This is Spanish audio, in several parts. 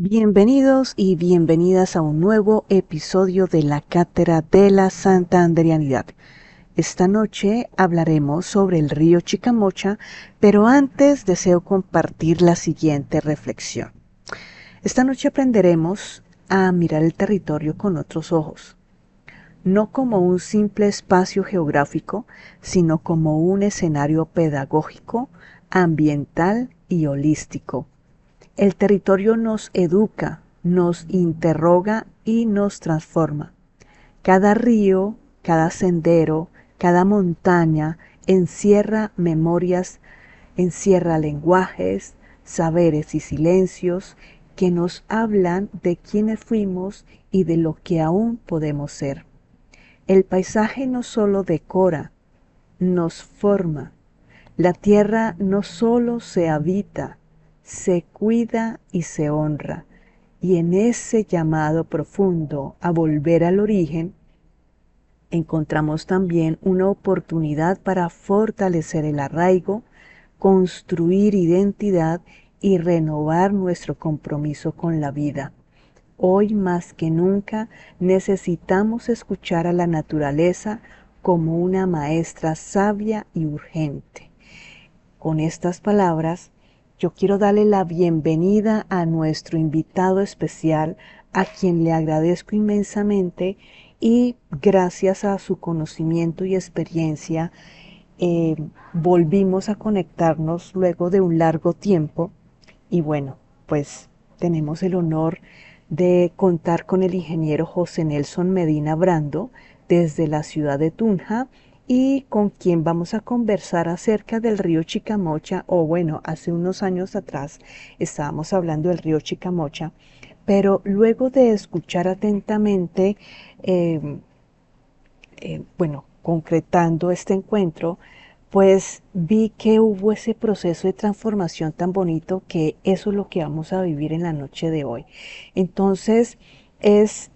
Bienvenidos y bienvenidas a un nuevo episodio de la Cátedra de la Santanderianidad. Esta noche hablaremos sobre el río Chicamocha, pero antes deseo compartir la siguiente reflexión. Esta noche aprenderemos a mirar el territorio con otros ojos, no como un simple espacio geográfico, sino como un escenario pedagógico, ambiental y holístico. El territorio nos educa, nos interroga y nos transforma. Cada río, cada sendero, cada montaña encierra memorias, encierra lenguajes, saberes y silencios que nos hablan de quiénes fuimos y de lo que aún podemos ser. El paisaje no solo decora, nos forma. La tierra no solo se habita, se cuida y se honra. Y en ese llamado profundo a volver al origen, encontramos también una oportunidad para fortalecer el arraigo, construir identidad y renovar nuestro compromiso con la vida. Hoy más que nunca necesitamos escuchar a la naturaleza como una maestra sabia y urgente. Con estas palabras, yo quiero darle la bienvenida a nuestro invitado especial, a quien le agradezco inmensamente y gracias a su conocimiento y experiencia volvimos a conectarnos luego de un largo tiempo y bueno, pues tenemos el honor de contar con el ingeniero José Nelson Medina Brando desde la ciudad de Tunja y con quien vamos a conversar acerca del río Chicamocha, o bueno, hace unos años atrás estábamos hablando del río Chicamocha, pero luego de escuchar atentamente, eh, bueno, concretando este encuentro, pues vi que hubo ese proceso de transformación tan bonito que eso es lo que vamos a vivir en la noche de hoy. Entonces, es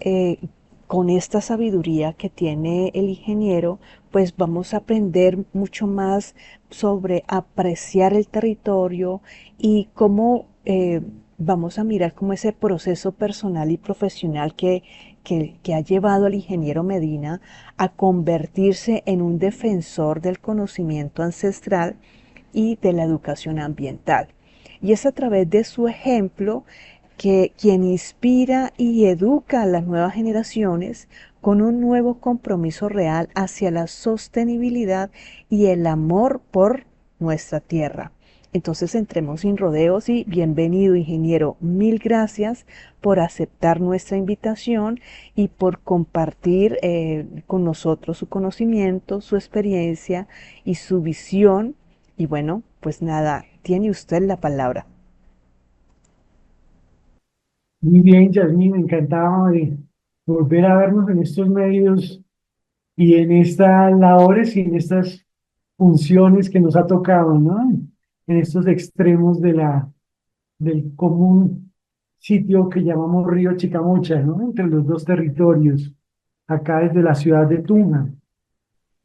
con esta sabiduría que tiene el ingeniero, pues vamos a aprender mucho más sobre apreciar el territorio y cómo vamos a mirar cómo ese proceso personal y profesional que ha llevado al ingeniero Medina a convertirse en un defensor del conocimiento ancestral y de la educación ambiental. Y es a través de su ejemplo que quien inspira y educa a las nuevas generaciones con un nuevo compromiso real hacia la sostenibilidad y el amor por nuestra tierra. Entonces entremos sin rodeos y bienvenido ingeniero, mil gracias por aceptar nuestra invitación y por compartir con nosotros su conocimiento, su experiencia y su visión. Y bueno, pues nada, tiene usted la palabra. Muy bien, Yasmín, encantado de volver a vernos en estos medios y en estas labores y en estas funciones que nos ha tocado, ¿no? En estos extremos del común sitio que llamamos Río Chicamocha, ¿no? Entre los dos territorios, acá desde la ciudad de Tunja.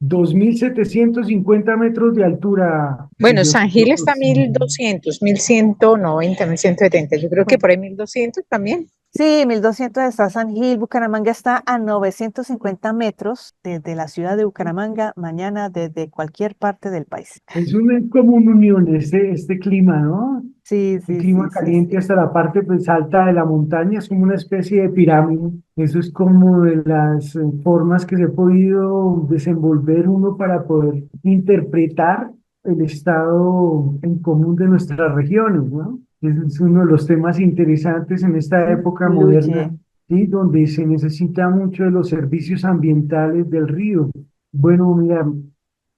2.750 metros de altura. Bueno, San Gil está 1.200, 1.190, 1.170. Yo creo que por ahí 1.200 también. Sí, 1200 está San Gil, Bucaramanga está a 950 metros desde la ciudad de Bucaramanga, mañana desde cualquier parte del país. Es una común unión este clima, ¿no? Sí, Un sí, clima sí, sí, caliente sí. hasta la parte pues, alta de la montaña, es como una especie de pirámide. Eso es como de las formas que se ha podido desenvolver uno para poder interpretar el estado en común de nuestras regiones, ¿no? Ese es uno de los temas interesantes en esta época Fluye. moderna, ¿sí? Donde se necesita mucho de los servicios ambientales del río. Bueno, mira,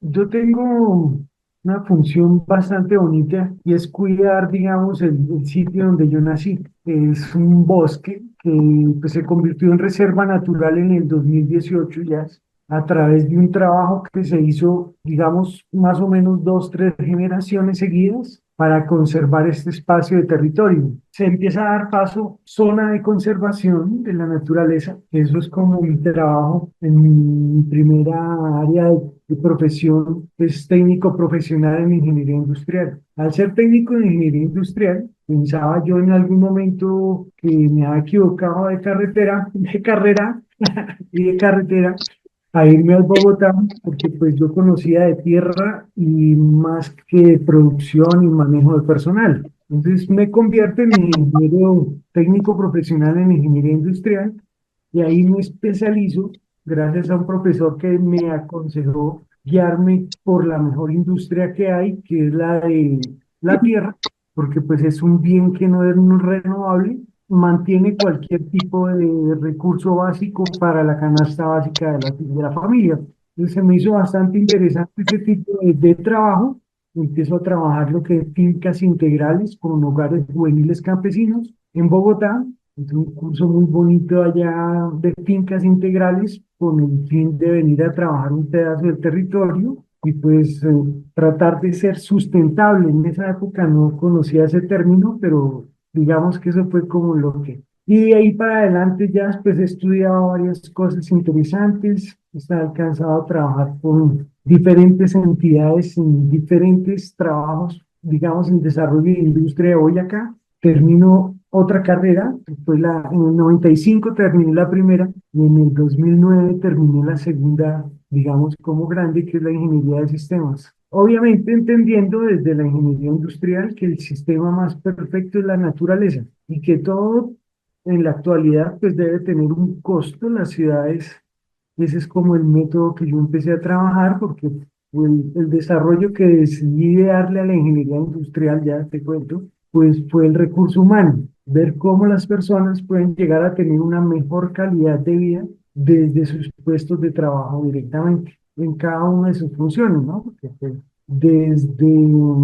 yo tengo una función bastante bonita y es cuidar, digamos, el sitio donde yo nací. Es un bosque que pues, se convirtió en reserva natural en el 2018 ya, a través de un trabajo que se hizo, digamos, más o menos dos, tres generaciones seguidas para conservar este espacio de territorio. Se empieza a dar paso zona de conservación de la naturaleza. Eso es como mi trabajo en mi primera área de profesión, es técnico profesional en ingeniería industrial. Al ser técnico en ingeniería industrial, pensaba yo en algún momento que me había equivocado de carretera, de carrera y de carretera a irme al Bogotá, porque pues yo conocía de tierra y más que de producción y manejo de personal. Entonces me convierto en ingeniero técnico profesional en ingeniería industrial y ahí me especializo gracias a un profesor que me aconsejó guiarme por la mejor industria que hay, que es la de la tierra, porque pues es un bien que no es no renovable, mantiene cualquier tipo de recurso básico para la canasta básica de la familia. Entonces se me hizo bastante interesante ese tipo de trabajo. Empiezo a trabajar lo que es fincas integrales con hogares juveniles campesinos en Bogotá. Es un curso muy bonito allá de fincas integrales con el fin de venir a trabajar un pedazo del territorio y pues tratar de ser sustentable. En esa época no conocía ese término, pero digamos que eso fue como lo que... Y de ahí para adelante ya después he estudiado varias cosas interesantes, he alcanzado a trabajar con diferentes entidades en diferentes trabajos, digamos, en desarrollo de industria de Boyacá. Termino otra carrera, en el 95 terminé la primera y en el 2009 terminé la segunda, digamos, como grande, que es la ingeniería de sistemas. Obviamente entendiendo desde la ingeniería industrial que el sistema más perfecto es la naturaleza y que todo en la actualidad pues debe tener un costo. Las ciudades, ese es como el método que yo empecé a trabajar porque el desarrollo que decidí darle a la ingeniería industrial, ya te cuento, pues fue el recurso humano, ver cómo las personas pueden llegar a tener una mejor calidad de vida desde sus puestos de trabajo directamente en cada una de sus funciones, ¿no? Porque pues, desde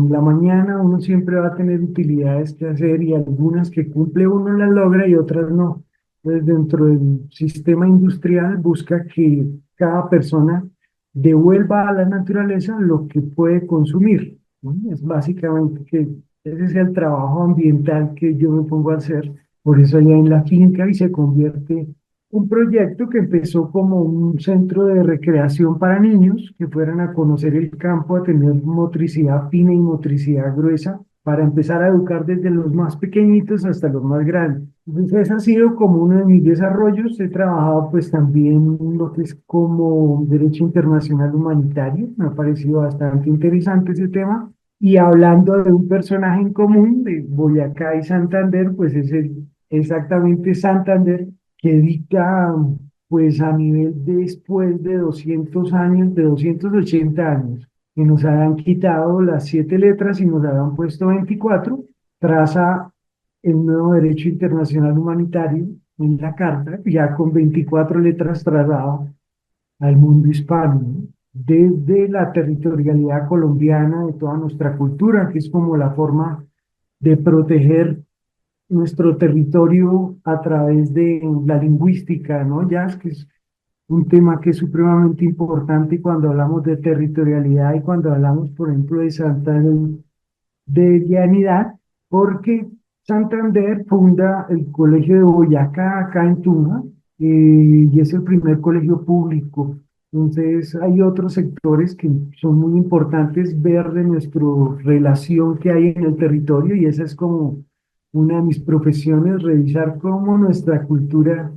la mañana uno siempre va a tener utilidades que hacer y algunas que cumple uno las logra y otras no. Entonces, dentro del sistema industrial busca que cada persona devuelva a la naturaleza lo que puede consumir, ¿no? Es básicamente que ese es el trabajo ambiental que yo me pongo a hacer, por eso allá en la finca y se convierte un proyecto que empezó como un centro de recreación para niños que fueran a conocer el campo, a tener motricidad fina y motricidad gruesa, para empezar a educar desde los más pequeñitos hasta los más grandes. Entonces, ese ha sido como uno de mis desarrollos. He trabajado pues también lo que es como derecho internacional humanitario. Me ha parecido bastante interesante ese tema. Y hablando de un personaje en común, de Boyacá y Santander, pues es exactamente Santander que dicta pues a nivel después de 200 años, de 280 años, que nos habían quitado las 7 letras y nos habían puesto 24, traza el nuevo derecho internacional humanitario en la Carta, ya con 24 letras trazado al mundo hispano, ¿no? Desde la territorialidad colombiana de toda nuestra cultura, que es como la forma de proteger nuestro territorio a través de la lingüística, ¿no? Ya es que es un tema que es supremamente importante cuando hablamos de territorialidad y cuando hablamos, por ejemplo, de de Llanidad, porque Santander funda el Colegio de Boyacá, acá en Tunja, y es el primer colegio público. Entonces, hay otros sectores que son muy importantes ver de nuestra relación que hay en el territorio, y esa es como una de mis profesiones, revisar cómo nuestra cultura,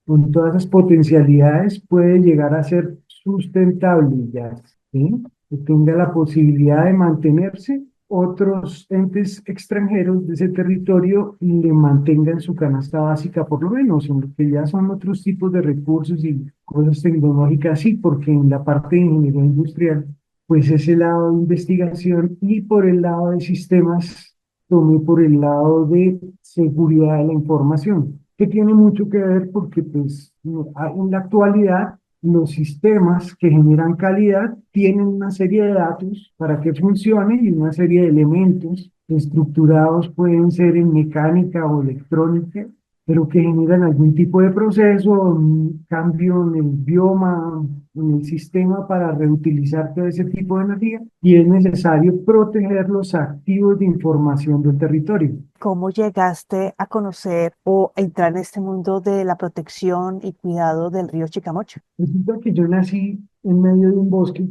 con todas esas potencialidades, puede llegar a ser sustentable ya, ¿sí? Que tenga la posibilidad de mantenerse, otros entes extranjeros de ese territorio y le mantengan su canasta básica, por lo menos, en lo que ya son otros tipos de recursos y cosas tecnológicas, sí, porque en la parte de ingeniería industrial, pues ese lado de investigación y por el lado de sistemas, tomé por el lado de seguridad de la información, que tiene mucho que ver porque pues en la actualidad los sistemas que generan calidad tienen una serie de datos para que funcionen y una serie de elementos estructurados, pueden ser en mecánica o electrónica, pero que generan algún tipo de proceso, un cambio en el bioma, en el sistema para reutilizar todo ese tipo de energía, y es necesario proteger los activos de información del territorio. ¿Cómo llegaste a conocer o a entrar en este mundo de la protección y cuidado del río Chicamocha? Resulta que yo nací en medio de un bosque,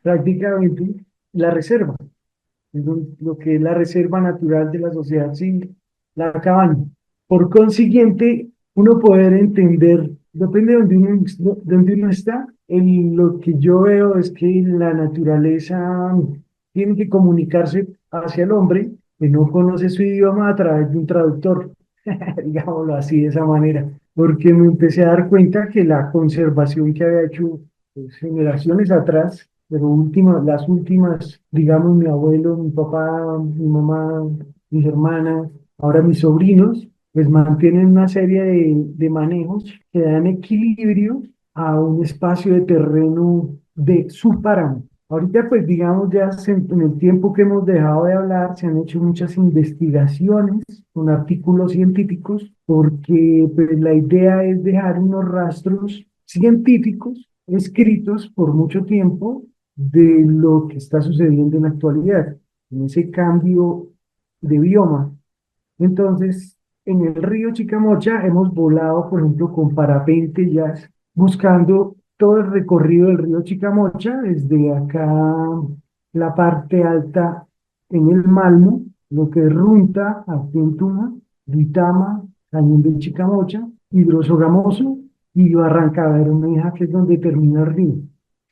prácticamente la reserva, lo que es la reserva natural de la sociedad civil, la cabaña. Por consiguiente, uno poder entender, depende de donde uno está, lo que yo veo es que la naturaleza tiene que comunicarse hacia el hombre que no conoce su idioma a través de un traductor, digámoslo así, de esa manera, porque me empecé a dar cuenta que la conservación que había hecho pues, generaciones atrás, pero las últimas, digamos, mi abuelo, mi papá, mi mamá, mis hermanas, ahora mis sobrinos, pues mantienen una serie de manejos que dan equilibrio a un espacio de terreno de su páramo. Ahorita, pues digamos, en el tiempo que hemos dejado de hablar, se han hecho muchas investigaciones con artículos científicos, porque pues, la idea es dejar unos rastros científicos escritos por mucho tiempo de lo que está sucediendo en la actualidad, en ese cambio de bioma. Entonces, en el río Chicamocha hemos volado, por ejemplo, con parapente ya, buscando todo el recorrido del río Chicamocha, desde acá la parte alta en el Malmo, lo que es Runta, aquí en Tuna, Duitama, Cañón de Chicamocha, Hidrosogamoso y Barranca Bermeja, que es donde termina el río.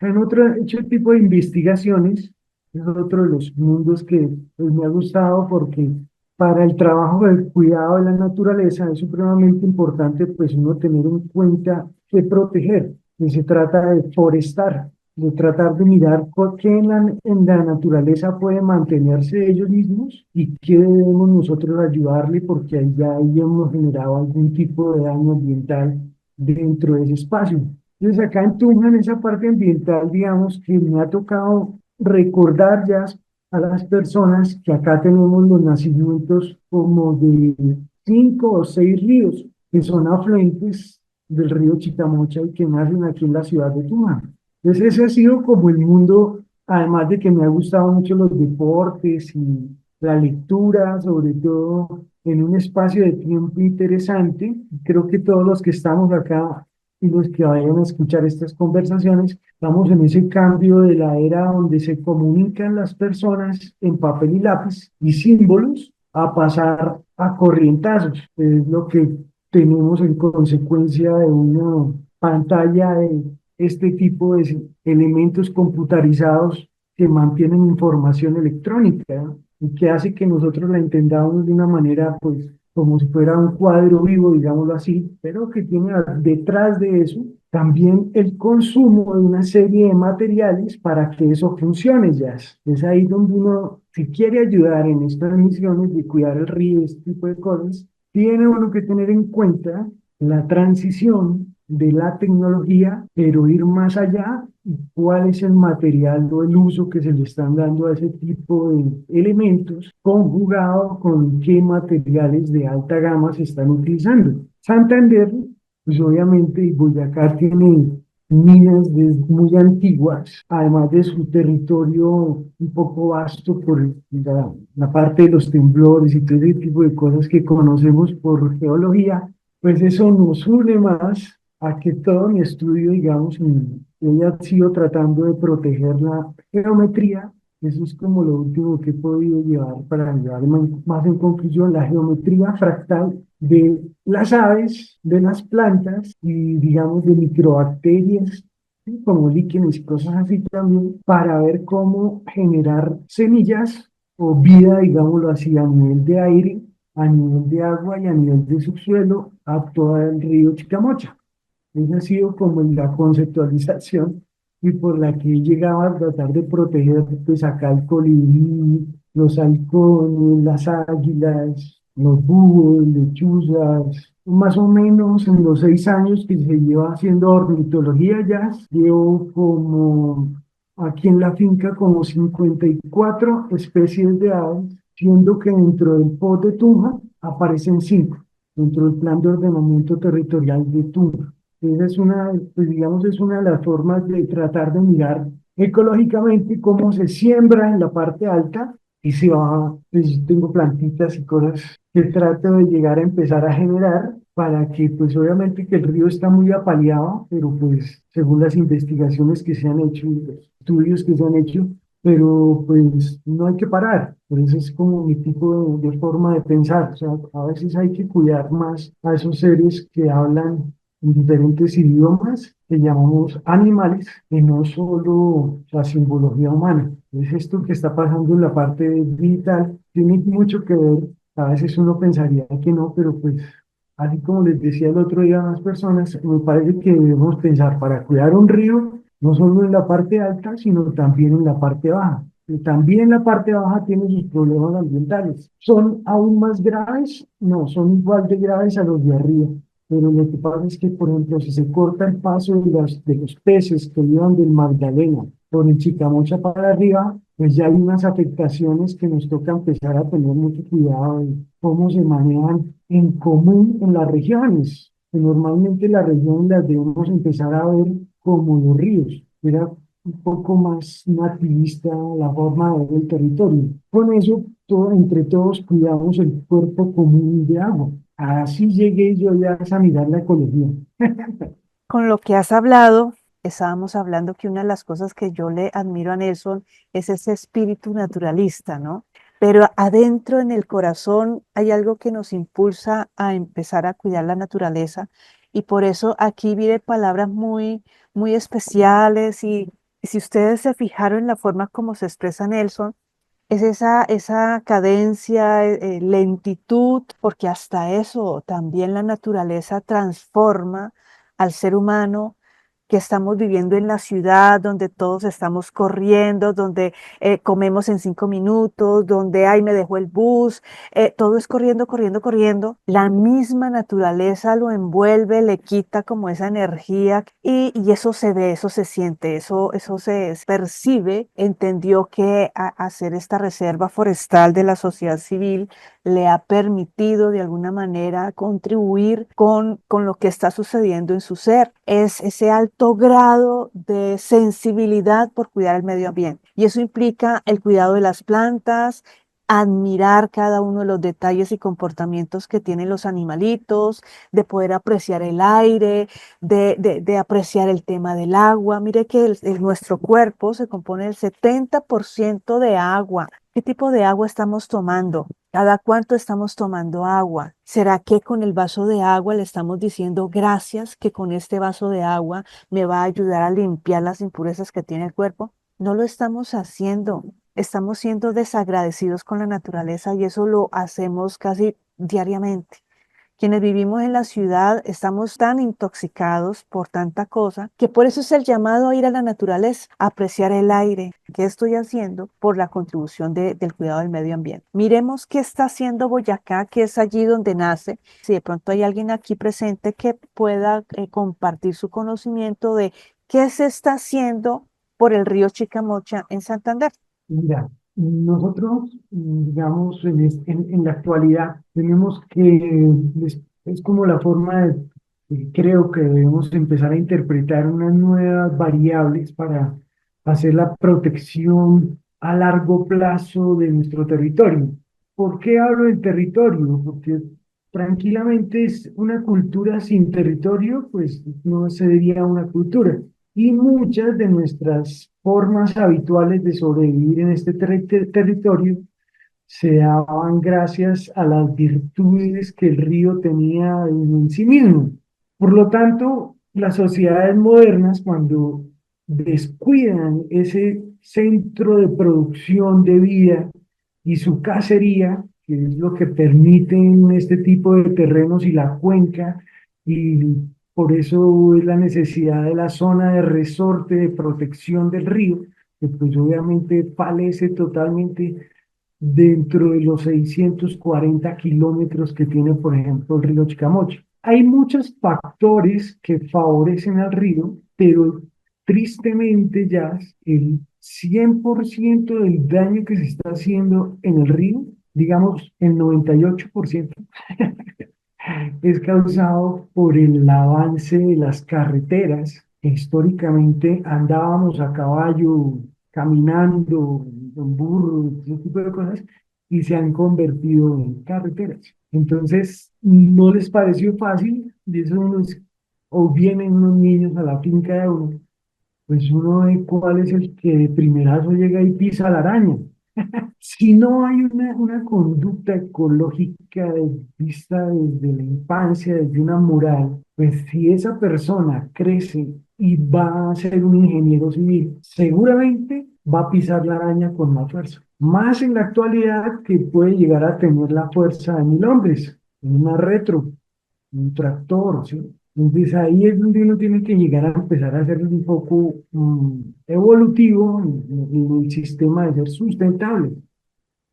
En otro hecho tipo de investigaciones, es otro de los mundos que pues, me ha gustado porque para el trabajo del cuidado de la naturaleza es supremamente importante pues uno tener en cuenta que proteger, que se trata de forestar, de tratar de mirar qué en la naturaleza puede mantenerse ellos mismos y qué debemos nosotros ayudarle porque ahí ya ahí hemos generado algún tipo de daño ambiental dentro de ese espacio. Entonces acá en Tunja, en esa parte ambiental, digamos que me ha tocado recordar ya a las personas que acá tenemos los nacimientos como de 5 o 6 ríos que son afluentes del río Chitamocha y que nacen aquí en la ciudad de Tunja. Entonces ese ha sido como el mundo, además de que me ha gustado mucho los deportes y la lectura, sobre todo en un espacio de tiempo interesante. Creo que todos los que estamos acá y los que vayan a escuchar estas conversaciones, estamos en ese cambio de la era donde se comunican las personas en papel y lápiz y símbolos a pasar a corrientazos. Es lo que tenemos en consecuencia de una pantalla de este tipo de elementos computarizados que mantienen información electrónica, ¿no? Y que hace que nosotros la entendamos de una manera, pues, como si fuera un cuadro vivo, digámoslo así, pero que tiene detrás de eso también el consumo de una serie de materiales para que eso funcione ya. Es ahí donde uno, si quiere ayudar en estas misiones de cuidar el río, este tipo de cosas, tiene uno que tener en cuenta la transición de la tecnología, pero ir más allá y cuál es el material o el uso que se le están dando a ese tipo de elementos, conjugado con qué materiales de alta gama se están utilizando. Santander, pues obviamente, y Boyacá tiene minas muy antiguas, además de su territorio un poco vasto por la parte de los temblores y todo ese tipo de cosas que conocemos por geología, pues eso nos une más a que todo mi estudio, digamos, haya sido tratando de proteger la geometría. Eso es como lo último que he podido llevar para llevar más en conclusión la geometría fractal de las aves, de las plantas y, digamos, de microbacterias, ¿sí? Como líquenes y cosas así también, para ver cómo generar semillas o vida, digámoslo así, a nivel de aire, a nivel de agua y a nivel de subsuelo a todo el río Chicamocha. Esa ha sido como la conceptualización y por la que he llegado a tratar de proteger pues acá el colibrí, los halcones, las águilas, los búhos, lechuzas. Más o menos en los 6 años que se lleva haciendo ornitología ya, llevo como aquí en la finca como 54 especies de aves, siendo que dentro del pot de Tunja aparecen 5. dentro del plan de ordenamiento territorial de Tuna. Esa es una, pues digamos, es una de las formas de tratar de mirar ecológicamente cómo se siembra en la parte alta y se va, pues tengo plantitas y cosas que trato de llegar a empezar a generar para que, pues obviamente que el río está muy apaleado, pero pues según las investigaciones que se han hecho y los estudios que se han hecho, pero pues no hay que parar. Por eso es como mi tipo de forma de pensar. O sea, a veces hay que cuidar más a esos seres que hablan en diferentes idiomas que llamamos animales, y no solo la simbología humana. Es esto que está pasando en la parte digital, tiene mucho que ver. A veces uno pensaría que no, pero pues así como les decía el otro día a las personas, me parece que debemos pensar para cuidar un río, no solo en la parte alta, sino también en la parte baja. Que también la parte baja tiene sus problemas ambientales. ¿Son aún más graves? No, son igual de graves a los de arriba. Pero lo que pasa es que, por ejemplo, si se corta el paso de los peces que llevan del Magdalena por el Chicamocha para arriba, pues ya hay unas afectaciones que nos toca empezar a tener mucho cuidado en cómo se manejan en común en las regiones, que normalmente las regiones las debemos empezar a ver como los ríos. Era un poco más nativista la forma de ver el territorio. Con eso, entre todos cuidamos el cuerpo común de agua. Así llegué yo ya a mirar la ecología. Con lo que has hablado, estábamos hablando que una de las cosas que yo le admiro a Nelson es ese espíritu naturalista, ¿no? Pero adentro en el corazón hay algo que nos impulsa a empezar a cuidar la naturaleza y por eso aquí viene palabras muy especiales y si ustedes se fijaron en la forma como se expresa Nelson, es esa cadencia, lentitud, porque hasta eso también la naturaleza transforma al ser humano que estamos viviendo en la ciudad, donde todos estamos corriendo, donde comemos en 5 minutos, donde, ay, me dejó el bus, todo es corriendo, corriendo, corriendo. La misma naturaleza lo envuelve, le quita como esa energía y eso se ve, eso se siente, eso se percibe. Entendió que hacer esta reserva forestal de la sociedad civil le ha permitido de alguna manera contribuir con lo que está sucediendo en su ser. Es ese alto grado de sensibilidad por cuidar el medio ambiente. Y eso implica el cuidado de las plantas, admirar cada uno de los detalles y comportamientos que tienen los animalitos, de poder apreciar el aire, de apreciar el tema del agua. Mire que nuestro cuerpo se compone del 70% de agua. ¿Qué tipo de agua estamos tomando? ¿Cada cuánto estamos tomando agua? ¿Será que con el vaso de agua le estamos diciendo gracias que con este vaso de agua me va a ayudar a limpiar las impurezas que tiene el cuerpo? No lo estamos haciendo. Estamos siendo desagradecidos con la naturaleza y eso lo hacemos casi diariamente. Quienes vivimos en la ciudad estamos tan intoxicados por tanta cosa que por eso es el llamado a ir a la naturaleza, a apreciar el aire. ¿Qué estoy haciendo por la contribución del cuidado del medio ambiente? Miremos qué está haciendo Boyacá, que es allí donde nace. Si de pronto hay alguien aquí presente que pueda compartir su conocimiento de qué se está haciendo por el río Chicamocha en Santander. Mira, nosotros, digamos, en la actualidad tenemos que, es como la forma de, creo que debemos empezar a interpretar unas nuevas variables para hacer la protección a largo plazo de nuestro territorio. ¿Por qué hablo del territorio? Porque tranquilamente es una cultura sin territorio, pues no sería una cultura. Y muchas de nuestras formas habituales de sobrevivir en este territorio se daban gracias a las virtudes que el río tenía en sí mismo. Por lo tanto, las sociedades modernas, cuando descuidan ese centro de producción de vida y su cacería, que es lo que permiten este tipo de terrenos y la cuenca, y por eso es la necesidad de la zona de resorte de protección del río, que pues obviamente falece totalmente dentro de los 640 kilómetros que tiene, por ejemplo, el río Chicamocha. Hay muchos factores que favorecen al río, pero tristemente ya el 100% del daño que se está haciendo en el río, digamos el 98%, es causado por el avance de las carreteras. Históricamente andábamos a caballo, caminando, en burro, ese tipo de cosas, y se han convertido en carreteras. Entonces, no les pareció fácil, y eso o vienen unos niños a la finca de uno, pues uno ve cuál es el que de primerazo llega y pisa la araña. Si no hay una conducta ecológica vista desde la infancia, desde una moral, pues si esa persona crece y va a ser un ingeniero civil, seguramente va a pisar la araña con más fuerza. Más en la actualidad que puede llegar a tener la fuerza de 1000 hombres en una retro, un tractor, ¿sí? Entonces ahí es donde uno tiene que llegar a empezar a ser un poco evolutivo en el sistema de ser sustentable.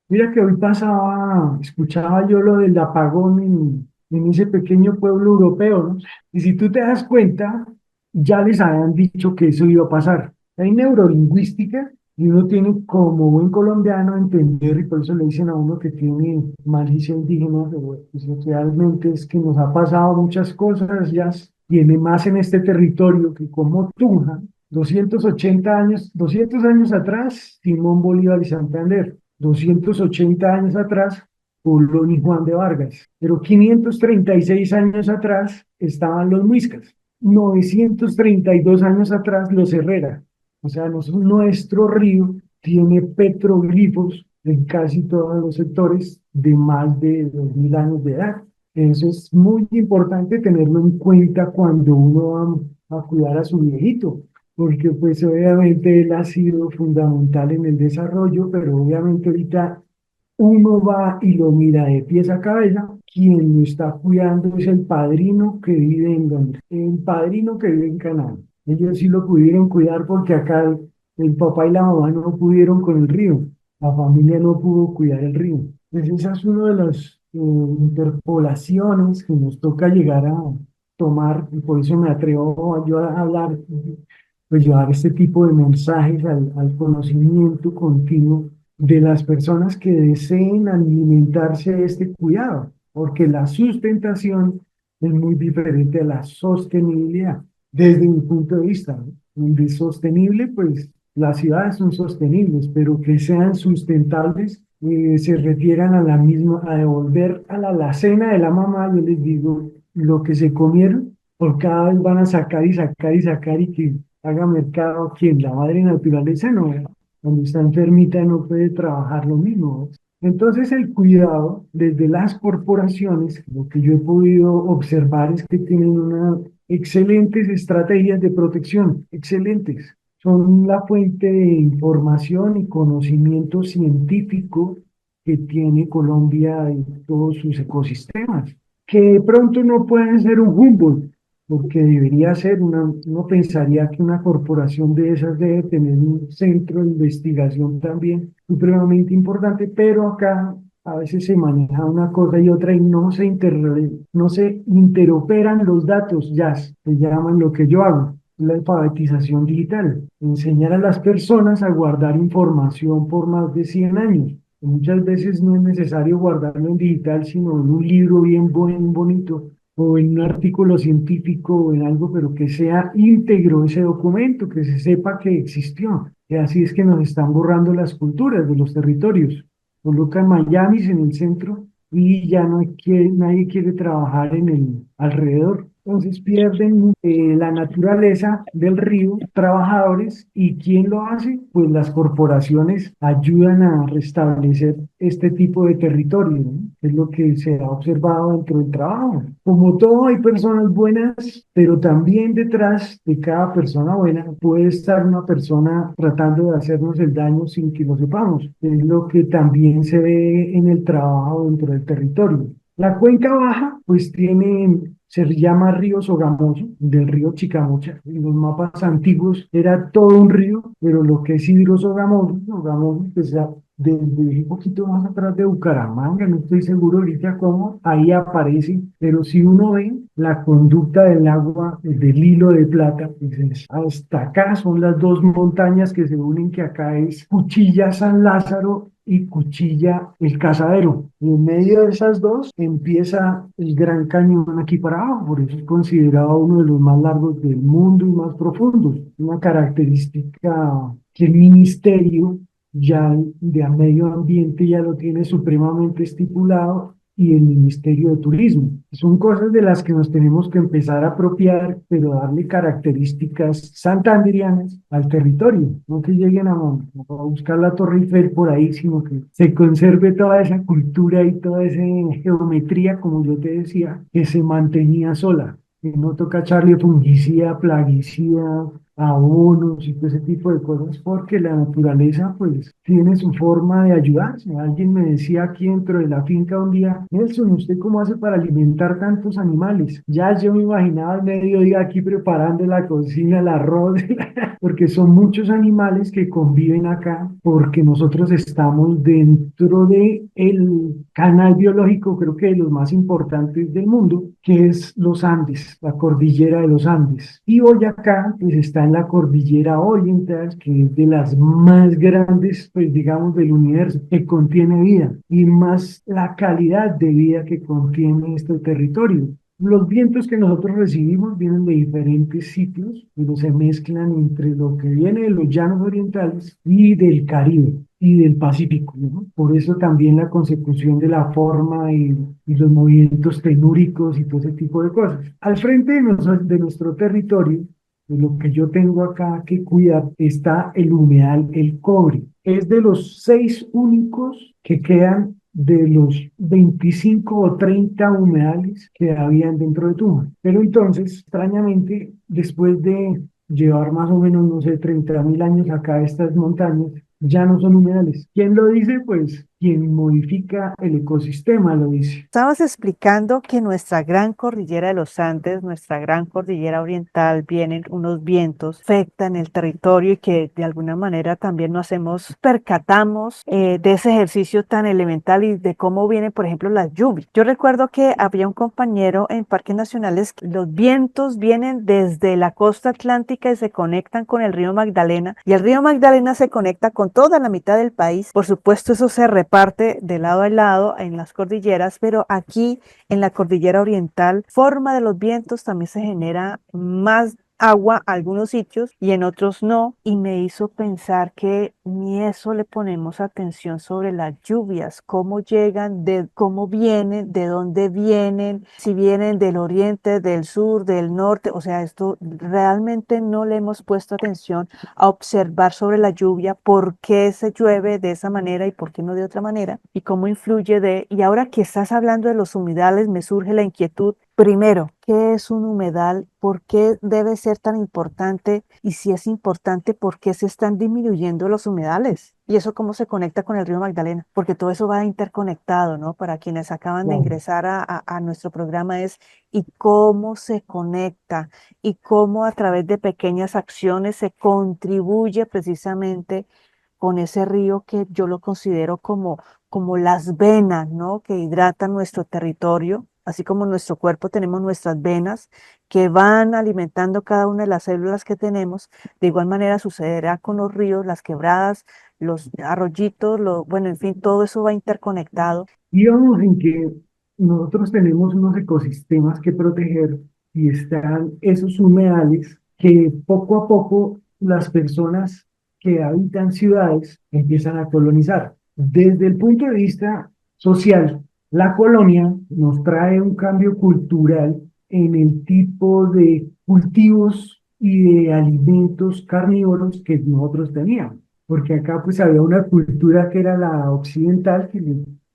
Mira que hoy pasaba, escuchaba yo lo del apagón en ese pequeño pueblo europeo, ¿no? Y si tú te das cuenta, ya les habían dicho que eso iba a pasar. Hay neurolingüística y uno tiene como buen colombiano entender, y por eso le dicen a uno que tiene malicia indígena, pero pues, realmente es que nos ha pasado muchas cosas, ya tiene más en este territorio que como Tunja, 280 años, 200 años atrás, Simón Bolívar y Santander. 280 años atrás, Colón y Juan de Vargas. Pero 536 años atrás estaban los muiscas. 932 años atrás, los Herrera. O sea, nuestro río tiene petroglifos en casi todos los sectores de más de 2000 años de edad. Eso es muy importante tenerlo en cuenta cuando uno va a cuidar a su viejito, porque pues obviamente él ha sido fundamental en el desarrollo, pero obviamente ahorita uno va y lo mira de pies a cabeza. Quien lo está cuidando es el padrino que vive en Londres, el padrino que vive en Canadá. Ellos sí lo pudieron cuidar porque acá el papá y la mamá no pudieron con el río, la familia no pudo cuidar el río. Entonces esa es una de las interpolaciones que nos toca llegar a tomar, y por eso me atrevo yo a hablar, pues llevar este tipo de mensajes al conocimiento continuo de las personas que deseen alimentarse de este cuidado, porque la sustentación es muy diferente a la sostenibilidad, desde mi punto de vista, ¿no? Donde sostenible, pues las ciudades son sostenibles, pero que sean sustentables, se refieran a la misma, a devolver a la alacena de la mamá, yo les digo, lo que se comieron, por cada vez van a sacar y sacar y sacar y que haga mercado quien la madre naturaleza no, cuando está enfermita no puede trabajar lo mismo. Entonces el cuidado desde las corporaciones, lo que yo he podido observar es que tienen unas excelentes estrategias de protección, excelentes. Son la fuente de información y conocimiento científico que tiene Colombia en todos sus ecosistemas, que de pronto no pueden ser un Humboldt, porque debería ser uno pensaría que una corporación de esas debe tener un centro de investigación también supremamente importante, pero acá a veces se maneja una cosa y otra y no se interoperan los datos, ya se llaman lo que yo hago, la alfabetización digital, enseñar a las personas a guardar información por más de 100 años. Muchas veces no es necesario guardarlo en digital, sino en un libro bien bonito o en un artículo científico o en algo, pero que sea íntegro ese documento, que se sepa que existió. Y así es que nos están borrando las culturas de los territorios. Colocan Miami en el centro y ya nadie quiere trabajar en el alrededor. Entonces pierden la naturaleza del río, trabajadores, ¿y quién lo hace? Pues las corporaciones ayudan a restablecer este tipo de territorio, ¿no? Es lo que se ha observado dentro del trabajo. Como todo, hay personas buenas, pero también detrás de cada persona buena puede estar una persona tratando de hacernos el daño sin que lo sepamos. Es lo que también se ve en el trabajo dentro del territorio. La cuenca baja, pues se llama río Sogamoso, del río Chicamocha. En los mapas antiguos era todo un río, pero lo que es Hidrosogamoso, Sogamoso, pues desde un poquito más atrás de Bucaramanga, no estoy seguro ahorita cómo, ahí aparece, pero si uno ve la conducta del agua del Hilo de Plata, pues hasta acá son las dos montañas que se unen, que acá es Cuchilla San Lázaro y Cuchilla el Cazadero. Y en medio de esas dos empieza el Gran Cañón aquí para abajo, por eso es considerado uno de los más largos del mundo y más profundos. Una característica que el ministerio ya de medio ambiente ya lo tiene supremamente estipulado, y el Ministerio de Turismo. Son cosas de las que nos tenemos que empezar a apropiar, pero darle características santanderianas al territorio, no que lleguen a buscar la Torre Eiffel por ahí, sino que se conserve toda esa cultura y toda esa geometría, como yo te decía, que se mantenía sola, que no toca echarle fungicida, plaguicida, abonos y todo ese tipo de cosas, porque la naturaleza pues tiene su forma de ayudarse. Alguien me decía aquí dentro de la finca un día: Nelson, ¿usted cómo hace para alimentar tantos animales? Ya yo me imaginaba al mediodía aquí preparando la cocina, el arroz, porque son muchos animales que conviven acá, porque nosotros estamos dentro de el canal biológico, creo que de los más importantes del mundo, que es los Andes, la cordillera de los Andes. Y Boyacá, pues está en la cordillera oriental, que es de las más grandes, pues digamos, del universo, que contiene vida, y más la calidad de vida que contiene este territorio. Los vientos que nosotros recibimos vienen de diferentes sitios, pero se mezclan entre lo que viene de los llanos orientales y del Caribe y del Pacífico, ¿no? Por eso también la consecución de la forma y los movimientos telúricos y todo ese tipo de cosas. Al frente de nuestro territorio, de lo que yo tengo acá que cuidar, está el humedal El Cobre. Es de los 6 únicos que quedan de los 25 o 30 humedales que habían dentro de Tuma. Pero entonces, extrañamente, después de llevar más o menos, no sé, 30.000 años acá, estas montañas ya no son humedales. ¿Quién lo dice? Pues quien modifica el ecosistema lo dice. Estabas explicando que nuestra gran cordillera de los Andes, nuestra gran cordillera oriental, vienen unos vientos, afectan el territorio y que de alguna manera también nos percatamos de ese ejercicio tan elemental y de cómo vienen, por ejemplo, las lluvias. Yo recuerdo que había un compañero en parques nacionales, los vientos vienen desde la costa atlántica y se conectan con el río Magdalena, y el río Magdalena se conecta con toda la mitad del país. Por supuesto, eso se reparte de lado a lado en las cordilleras, pero aquí en la cordillera oriental, forma de los vientos también se genera más agua a algunos sitios y en otros no, y me hizo pensar que ni eso le ponemos atención sobre las lluvias, cómo llegan, de cómo vienen, de dónde vienen, si vienen del oriente, del sur, del norte. O sea, esto realmente no le hemos puesto atención a observar sobre la lluvia, por qué se llueve de esa manera y por qué no de otra manera, y cómo influye y ahora que estás hablando de los humedales, me surge la inquietud. Primero, ¿qué es un humedal? ¿Por qué debe ser tan importante? Y si es importante, ¿por qué se están disminuyendo los humedales? ¿Y eso cómo se conecta con el río Magdalena? Porque todo eso va interconectado, ¿no? Para quienes acaban de Claro. ingresar a nuestro programa es, ¿y cómo se conecta? Y cómo a través de pequeñas acciones se contribuye precisamente con ese río que yo lo considero como las venas, ¿no? Que hidratan nuestro territorio, así como nuestro cuerpo tenemos nuestras venas que van alimentando cada una de las células que tenemos. De igual manera sucederá con los ríos, las quebradas, los arroyitos, bueno, en fin, todo eso va interconectado. Íbamos en que nosotros tenemos unos ecosistemas que proteger, y están esos humedales que poco a poco las personas que habitan ciudades empiezan a colonizar. Desde el punto de vista social, la colonia nos trae un cambio cultural en el tipo de cultivos y de alimentos carnívoros que nosotros teníamos, porque acá pues había una cultura que era la occidental, que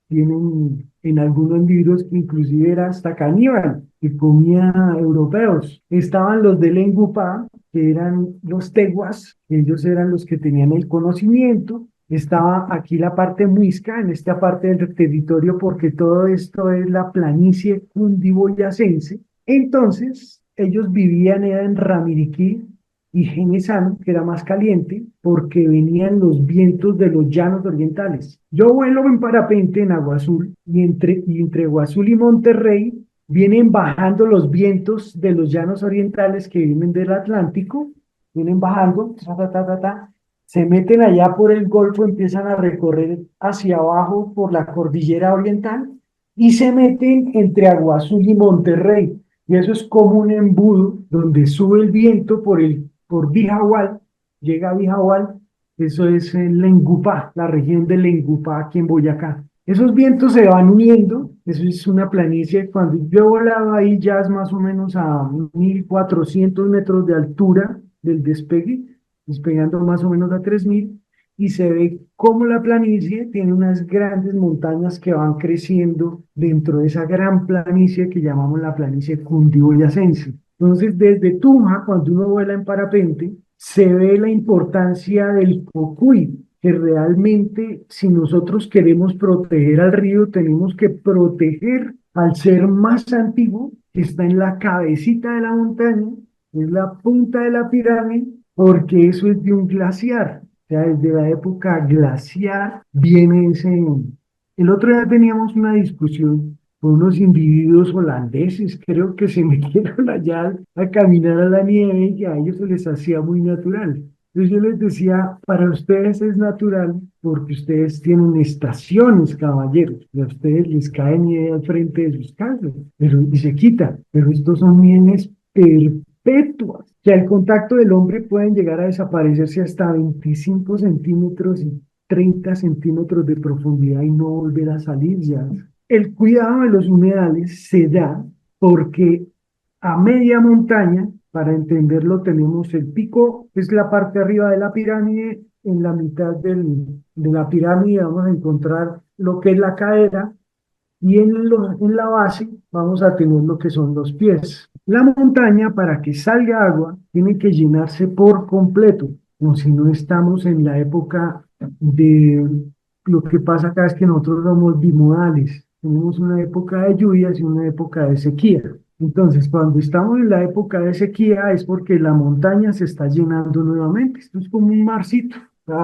tienen en algunos libros que inclusive era hasta caníbal, que comía europeos. Estaban los de Lengupá, que eran los teguas, ellos eran los que tenían el conocimiento. Estaba aquí la parte muisca, en esta parte del territorio, porque todo esto es la planicie cundiboyacense. Entonces, ellos vivían era en Ramiriquí, y Genesano, que era más caliente, porque venían los vientos de los llanos orientales. Yo vuelo en parapente en Agua Azul y entre Agua Azul y Monterrey vienen bajando los vientos de los llanos orientales que vienen del Atlántico, vienen bajando, ta, ta, ta, ta, ta, se meten allá por el Golfo, empiezan a recorrer hacia abajo por la cordillera oriental y se meten entre Agua Azul y Monterrey. Y eso es como un embudo donde sube el viento por Bijahual, llega a Bijahual, eso es en Lengupá, la región de Lengupá aquí en Boyacá. Esos vientos se van uniendo, eso es una planicie. Cuando yo volaba ahí ya es más o menos a 1.400 metros de altura del despegue, despegando más o menos a 3.000, y se ve cómo la planicie tiene unas grandes montañas que van creciendo dentro de esa gran planicie que llamamos la planicie cundiboyacense. Entonces, desde Tunja, cuando uno vuela en parapente, se ve la importancia del Cocuy, que realmente si nosotros queremos proteger al río, tenemos que proteger al ser más antiguo, que está en la cabecita de la montaña, es la punta de la pirámide, porque eso es de un glaciar. O sea, desde la época glaciar viene ese... El otro día teníamos una discusión con unos individuos holandeses, creo que se metieron allá a caminar a la nieve y a ellos se les hacía muy natural. Entonces yo les decía, para ustedes es natural porque ustedes tienen estaciones, caballeros, y a ustedes les cae nieve al frente de sus casas, y se quita, pero estos son nieves perpetuas, que al contacto del hombre pueden llegar a desaparecerse hasta 25 centímetros y 30 centímetros de profundidad y no volver a salir ya. El cuidado de los humedales se da porque a media montaña, para entenderlo, tenemos el pico, es la parte arriba de la pirámide. En la mitad de la pirámide vamos a encontrar lo que es la cadera y en la base vamos a tener lo que son los pies. La montaña, para que salga agua, tiene que llenarse por completo, como si no estamos en la época de... Lo que pasa acá es que nosotros somos bimodales, tenemos una época de lluvias y una época de sequía. Entonces, cuando estamos en la época de sequía es porque la montaña se está llenando nuevamente. Esto es como un marcito.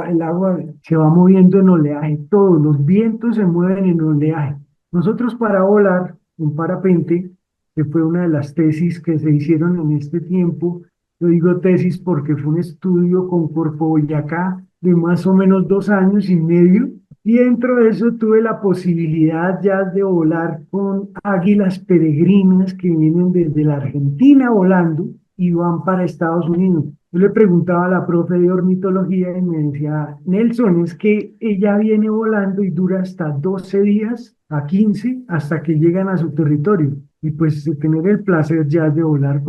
El agua se va moviendo en oleaje, todos los vientos se mueven en oleaje. Nosotros para volar en parapente, que fue una de las tesis que se hicieron en este tiempo, yo digo tesis porque fue un estudio con Corpo Boyacá de más o menos 2 años y medio, y dentro de eso tuve la posibilidad ya de volar con águilas peregrinas que vienen desde la Argentina volando y van para Estados Unidos. Yo le preguntaba a la profe de ornitología y me decía, Nelson, es que ella viene volando y dura hasta 12 días a 15 hasta que llegan a su territorio. Y pues tener el placer ya de volar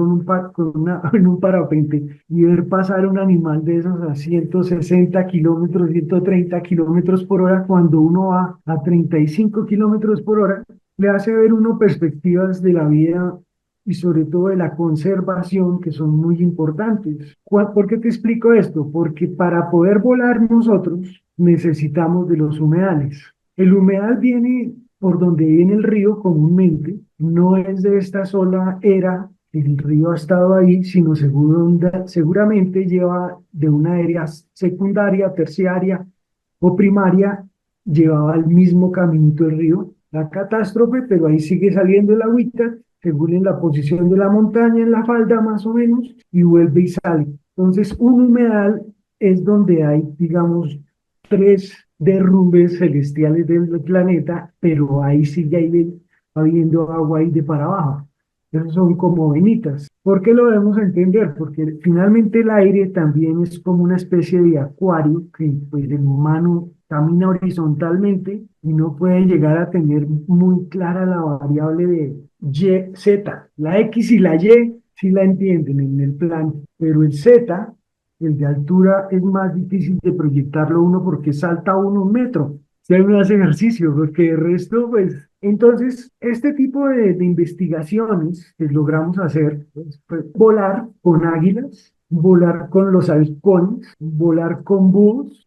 en un parapente y ver pasar un animal de esos a 160 kilómetros, 130 kilómetros por hora, cuando uno va a 35 kilómetros por hora, le hace ver uno perspectivas de la vida y sobre todo de la conservación que son muy importantes. ¿Por qué te explico esto? Porque para poder volar nosotros necesitamos de los humedales. El humedal viene por donde viene el río comúnmente, no es de esta sola era, el río ha estado ahí, sino seguramente lleva de una área secundaria, terciaria o primaria, llevaba el mismo caminito el río, la catástrofe, pero ahí sigue saliendo el agüita, según en la posición de la montaña, en la falda más o menos, y vuelve y sale. Entonces, un humedal es donde hay, digamos, tres derrumbes celestiales del planeta, pero ahí sigue habiendo agua ahí de para abajo. Esos son como venitas. ¿Por qué lo debemos entender? Porque finalmente el aire también es como una especie de acuario que pues, el humano camina horizontalmente y no puede llegar a tener muy clara la variable de Y, Z. La X y la Y sí la entienden en el plan, pero el Z, el de altura, es más difícil de proyectarlo uno porque salta uno 1 metro. Si hay uno hace ejercicio, porque el resto, pues, entonces, este tipo de investigaciones que logramos hacer, pues, volar con águilas, volar con los halcones, volar con búhos,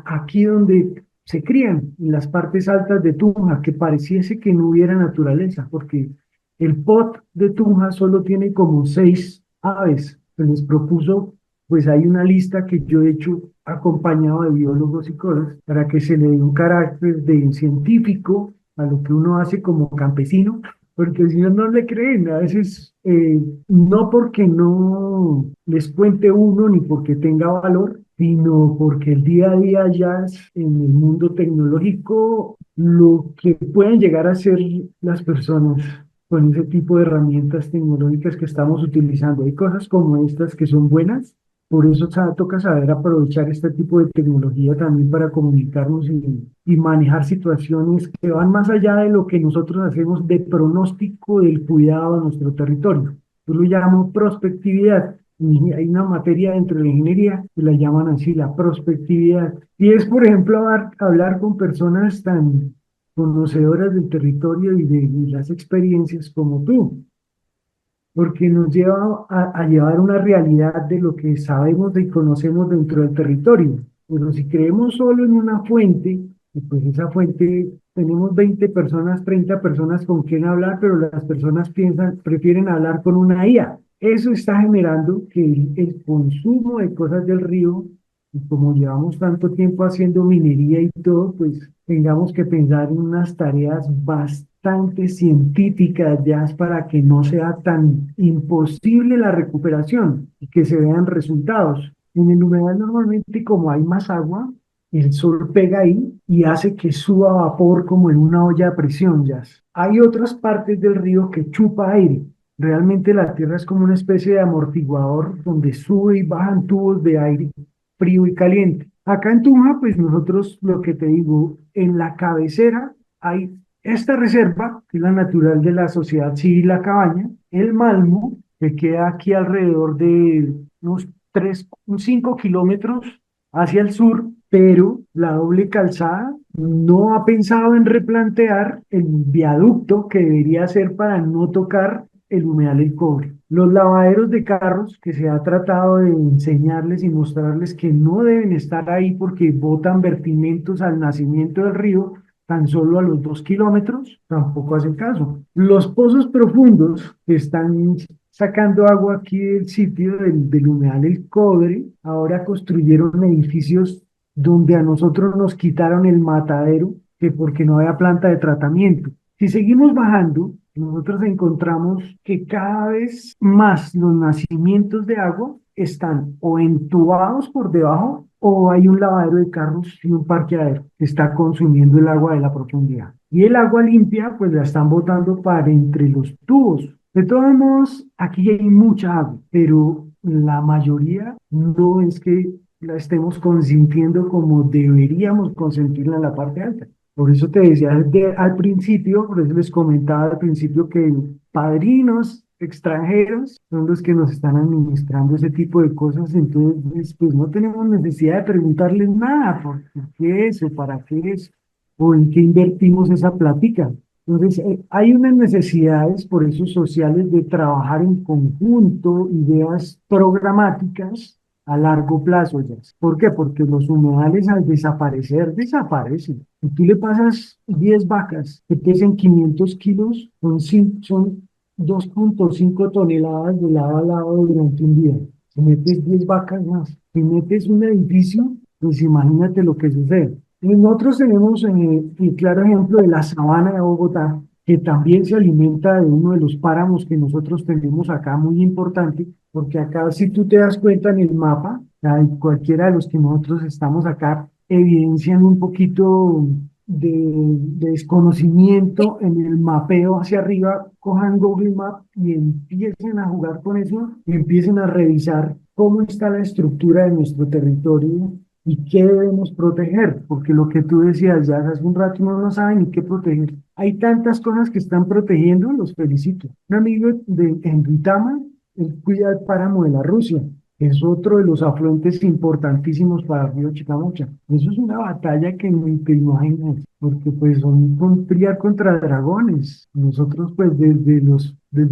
aquí donde se crían, en las partes altas de Tunja, que pareciese que no hubiera naturaleza, porque el POT de Tunja solo tiene como 6 aves. Se les propuso pues hay una lista que yo he hecho acompañado de biólogos y cosas para que se le dé un carácter de científico a lo que uno hace como campesino, porque si no, no le creen. A veces, no porque no les cuente uno ni porque tenga valor, sino porque el día a día ya en el mundo tecnológico lo que pueden llegar a ser las personas con ese tipo de herramientas tecnológicas que estamos utilizando. Hay cosas como estas que son buenas, por eso toca saber aprovechar este tipo de tecnología también para comunicarnos y manejar situaciones que van más allá de lo que nosotros hacemos de pronóstico del cuidado de nuestro territorio. Yo lo llamo prospectividad. Y hay una materia dentro de la ingeniería que la llaman así, la prospectividad. Y es, por ejemplo, hablar con personas tan conocedoras del territorio y las experiencias como tú, porque nos lleva a llevar una realidad de lo que sabemos y conocemos dentro del territorio. Pero si creemos solo en una fuente, y pues esa fuente tenemos 20 personas, 30 personas con quien hablar, pero las personas prefieren hablar con una IA. Eso está generando que el consumo de cosas del río, y como llevamos tanto tiempo haciendo minería y todo, pues tengamos que pensar en unas tareas bastante científicas ya para que no sea tan imposible la recuperación y que se vean resultados. En el humedal normalmente como hay más agua, el sol pega ahí y hace que suba vapor como en una olla a presión ya. Hay otras partes del río que chupa aire. Realmente la tierra es como una especie de amortiguador donde sube y bajan tubos de aire frío y caliente. Acá en Tuma, pues nosotros, lo que te digo, en la cabecera hay esta reserva, que es la natural de la Sociedad Civil La Cabaña, el Malmo, que queda aquí alrededor de unos 5 kilómetros hacia el sur, pero la doble calzada no ha pensado en replantear el viaducto que debería ser para no tocar el humedal del cobre. Los lavaderos de carros, que se ha tratado de enseñarles y mostrarles que no deben estar ahí porque botan vertimientos al nacimiento del río, tan solo a los 2 kilómetros, tampoco hacen caso. Los pozos profundos que están sacando agua aquí del sitio del humedal del cobre, ahora construyeron edificios donde a nosotros nos quitaron el matadero, que porque no había planta de tratamiento. Si seguimos bajando, nosotros encontramos que cada vez más los nacimientos de agua están o entubados por debajo o hay un lavadero de carros y un parqueadero que está consumiendo el agua de la profundidad. Y el agua limpia, pues la están botando para entre los tubos. De todos modos, aquí hay mucha agua, pero la mayoría no es que la estemos consintiendo como deberíamos consentirla en la parte alta. Por eso te decía al principio, por eso les comentaba al principio que padrinos extranjeros son los que nos están administrando ese tipo de cosas, entonces pues no tenemos necesidad de preguntarles nada, ¿por qué eso? ¿Para qué es? ¿O en qué invertimos esa plática? Entonces, hay unas necesidades, por eso sociales, de trabajar en conjunto, ideas programáticas a largo plazo ya. ¿Por qué? Porque los humedales al desaparecer, desaparecen. Si tú le pasas 10 vacas que pesen 500 kilos, son 2,5 toneladas de lado a lado durante un día. Si metes 10 vacas más, si metes un edificio, pues imagínate lo que sucede. Y nosotros tenemos el claro ejemplo de la sabana de Bogotá, que también se alimenta de uno de los páramos que nosotros tenemos acá, muy importante, porque acá, si tú te das cuenta en el mapa, cualquiera de los que nosotros estamos acá, evidencian un poquito de desconocimiento en el mapeo hacia arriba. Cojan Google Maps y empiecen a jugar con eso y empiecen a revisar cómo está la estructura de nuestro territorio y qué debemos proteger, porque lo que tú decías ya hace un rato no saben ni qué proteger. Hay tantas cosas que están protegiendo, los felicito. Un amigo en Duitama, él cuida el páramo de la Rusia, es otro de los afluentes importantísimos para el río Chicamocha. Eso es una batalla que ni te imaginas, porque pues son criar contra dragones. Nosotros pues desde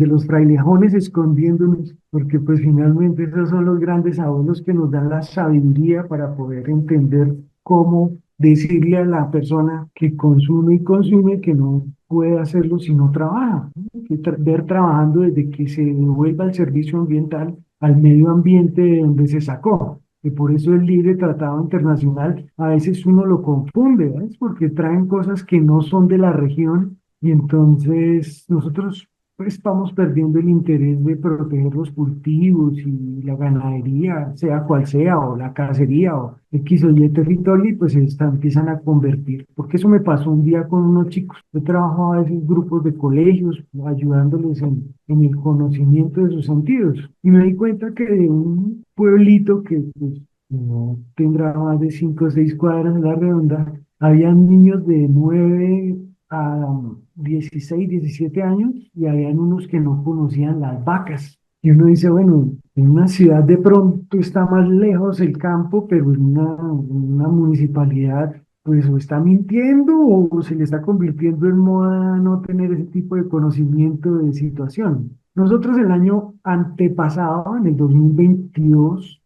los frailejones escondiéndonos, porque pues finalmente esos son los grandes abuelos que nos dan la sabiduría para poder entender cómo decirle a la persona que consume y consume que no puede hacerlo si no trabaja, ¿no? Ver trabajando desde que se devuelva el servicio ambiental al medio ambiente de donde se sacó. Que por eso el libre tratado internacional a veces uno lo confunde, ¿ves? Porque traen cosas que no son de la región y entonces nosotros pues vamos perdiendo el interés de proteger los cultivos y la ganadería, sea cual sea, o la cacería, o X o Y territorio, y pues empiezan a convertir. Porque eso me pasó un día con unos chicos. Yo trabajo a veces grupos de colegios, ayudándoles en el conocimiento de sus sentidos. Y me di cuenta que de un pueblito que pues, no tendrá más de 5 o 6 cuadras en la redonda, había niños de 9 a 16, 17 años y habían unos que no conocían las vacas. Y uno dice, bueno, en una ciudad de pronto está más lejos el campo, pero en una municipalidad, pues o está mintiendo o se le está convirtiendo en moda no tener ese tipo de conocimiento de situación. Nosotros el año antepasado, en el 2022,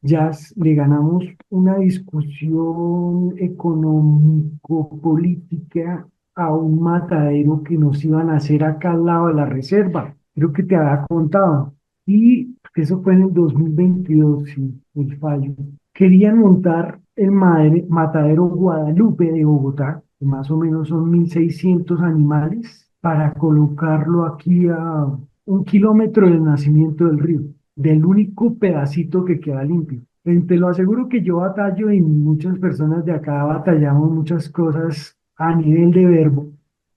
le ganamos una discusión económico-política a un matadero que nos iban a hacer acá al lado de la reserva. Creo que te había contado. Y eso fue en el 2022, sí, el fallo. Querían montar el matadero Guadalupe de Bogotá, que más o menos son 1.600 animales, para colocarlo aquí a 1 kilómetro del nacimiento del río, del único pedacito que queda limpio. Te lo aseguro que yo batallo y muchas personas de acá batallamos muchas cosas a nivel de verbo.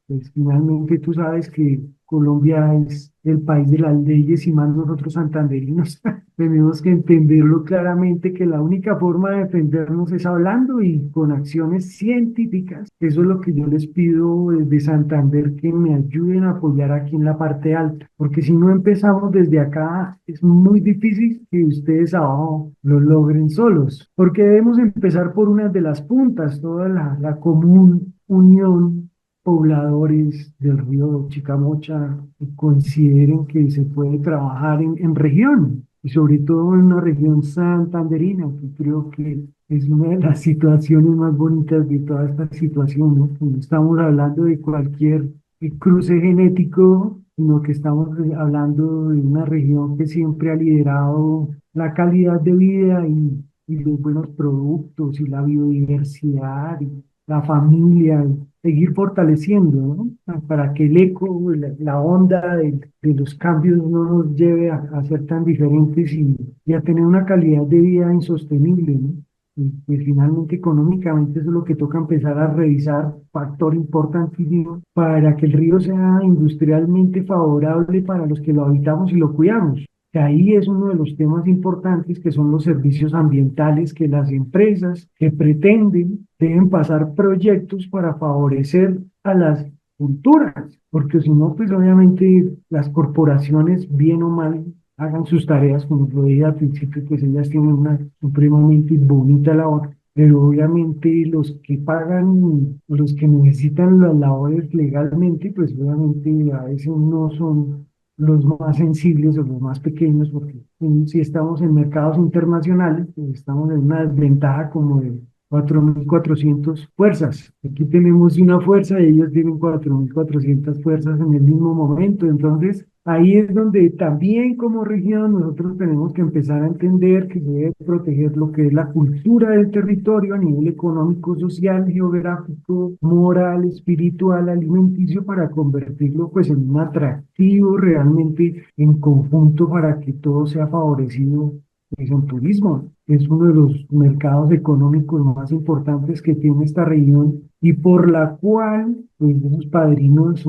Pues finalmente tú sabes que Colombia es el país de las leyes y más nosotros santanderinos. Tenemos que entenderlo claramente que la única forma de defendernos es hablando y con acciones científicas. Eso es lo que yo les pido desde Santander, que me ayuden a apoyar aquí en la parte alta, porque si no empezamos desde acá, es muy difícil que ustedes abajo lo logren solos, porque debemos empezar por una de las puntas, toda la común unión pobladores del río Chicamocha que consideren que se puede trabajar en región y sobre todo en una región santanderina, que creo que es una de las situaciones más bonitas de toda esta situación, ¿no? No estamos hablando de cualquier cruce genético, sino que estamos hablando de una región que siempre ha liderado la calidad de vida y los buenos productos y la biodiversidad y la familia, seguir fortaleciendo, ¿no? Para que el eco, la onda de los cambios no nos lleve a ser tan diferentes y a tener una calidad de vida insostenible, ¿no? Y pues finalmente económicamente eso es lo que toca empezar a revisar, factor importantísimo para que el río sea industrialmente favorable para los que lo habitamos y lo cuidamos. Que ahí es uno de los temas importantes que son los servicios ambientales que las empresas que pretenden deben pasar proyectos para favorecer a las culturas, porque si no, pues obviamente las corporaciones, bien o mal, hagan sus tareas, como lo dije al principio, pues ellas tienen una supremamente bonita labor, pero obviamente los que pagan, los que necesitan las labores legalmente, pues obviamente a veces no son los más sensibles o los más pequeños, porque si estamos en mercados internacionales, pues estamos en una desventaja como de 4.400 fuerzas. Aquí tenemos una fuerza y ellos tienen 4.400 fuerzas en el mismo momento. Entonces, ahí es donde también como región nosotros tenemos que empezar a entender que se debe proteger lo que es la cultura del territorio a nivel económico, social, geográfico, moral, espiritual, alimenticio, para convertirlo pues en un atractivo realmente en conjunto para que todo sea favorecido pues, en turismo. Es uno de los mercados económicos más importantes que tiene esta región y por la cual pues, esos padrinos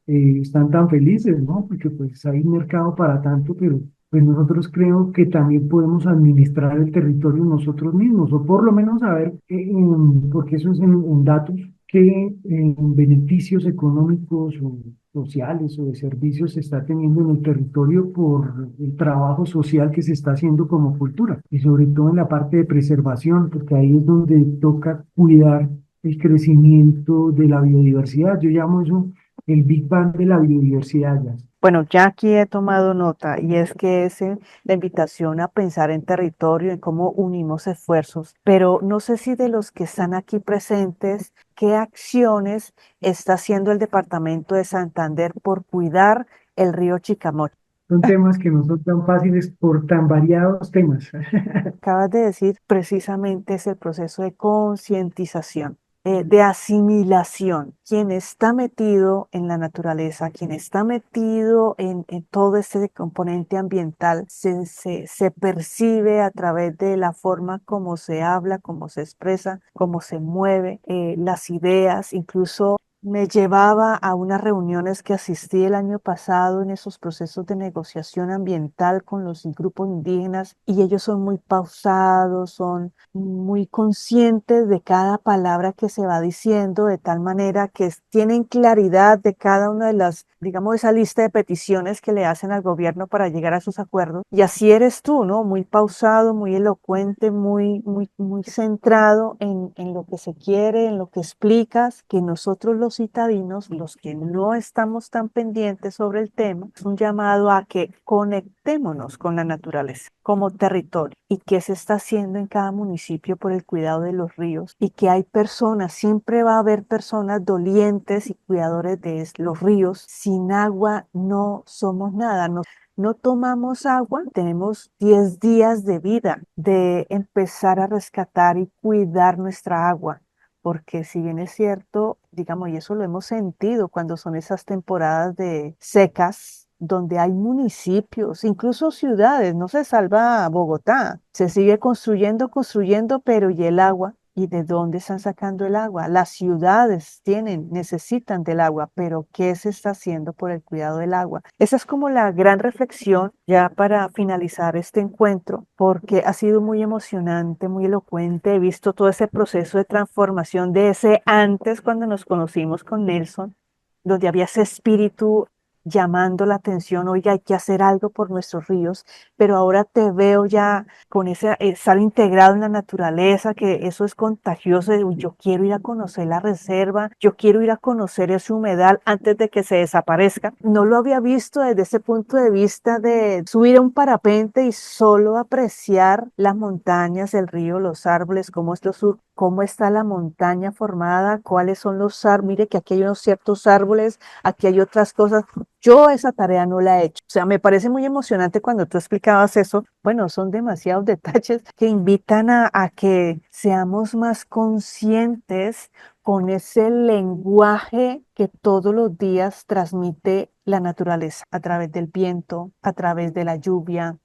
están tan felices, ¿no? Porque pues hay mercado para tanto, pero pues nosotros creo que también podemos administrar el territorio nosotros mismos, o por lo menos saber, porque eso es en datos, qué beneficios económicos o sociales o de servicios se está teniendo en el territorio por el trabajo social que se está haciendo como cultura, y sobre todo en la parte de preservación, porque ahí es donde toca cuidar el crecimiento de la biodiversidad. Yo llamo eso el Big Bang de la biodiversidad ya. Bueno, ya aquí he tomado nota y es que es la invitación a pensar en territorio, en cómo unimos esfuerzos, pero no sé si de los que están aquí presentes, ¿qué acciones está haciendo el departamento de Santander por cuidar el río Chicamocha? son temas que no son tan fáciles por tan variados temas. Acabas de decir precisamente es el proceso de concientización, de asimilación. Quien está metido en la naturaleza, quien está metido en todo este componente ambiental, se percibe a través de la forma como se habla, cómo se expresa, cómo se mueve, las ideas, incluso me llevaba a unas reuniones que asistí el año pasado en esos procesos de negociación ambiental con los grupos indígenas y ellos son muy pausados, son muy conscientes de cada palabra que se va diciendo, de tal manera que tienen claridad de cada una de las, digamos, esa lista de peticiones que le hacen al gobierno para llegar a sus acuerdos. Y así eres tú, ¿no? Muy pausado, muy elocuente, muy centrado en lo que se quiere, en lo que explicas, que nosotros los citadinos, los que no estamos tan pendientes sobre el tema, es un llamado a que conectémonos con la naturaleza como territorio y qué se está haciendo en cada municipio por el cuidado de los ríos y que hay personas, siempre va a haber personas dolientes y cuidadores de los ríos. Sin agua no somos nada. No tomamos agua, tenemos 10 días de vida de empezar a rescatar y cuidar nuestra agua, porque si bien es cierto, digamos, y eso lo hemos sentido cuando son esas temporadas de secas, donde hay municipios, incluso ciudades, no se salva Bogotá, se sigue construyendo, pero ¿y el agua? ¿Y de dónde están sacando el agua? Las ciudades necesitan del agua, pero ¿qué se está haciendo por el cuidado del agua? Esa es como la gran reflexión ya para finalizar este encuentro, porque ha sido muy emocionante, muy elocuente. He visto todo ese proceso de transformación de ese antes cuando nos conocimos con Nelson, donde había ese espíritu llamando la atención, oiga, hay que hacer algo por nuestros ríos, pero ahora te veo ya con ese estar integrado en la naturaleza, que eso es contagioso. Uy, yo quiero ir a conocer la reserva, yo quiero ir a conocer ese humedal antes de que se desaparezca. No lo había visto desde ese punto de vista de subir a un parapente y solo apreciar las montañas, el río, los árboles, cómo es lo sur, cómo está la montaña formada, cuáles son los árboles. Mire que aquí hay unos ciertos árboles, aquí hay otras cosas. Yo esa tarea no la he hecho. O sea, me parece muy emocionante cuando tú explicabas eso. Bueno, son demasiados detalles que invitan a que seamos más conscientes con ese lenguaje que todos los días transmite la naturaleza a través del viento, a través de la lluvia,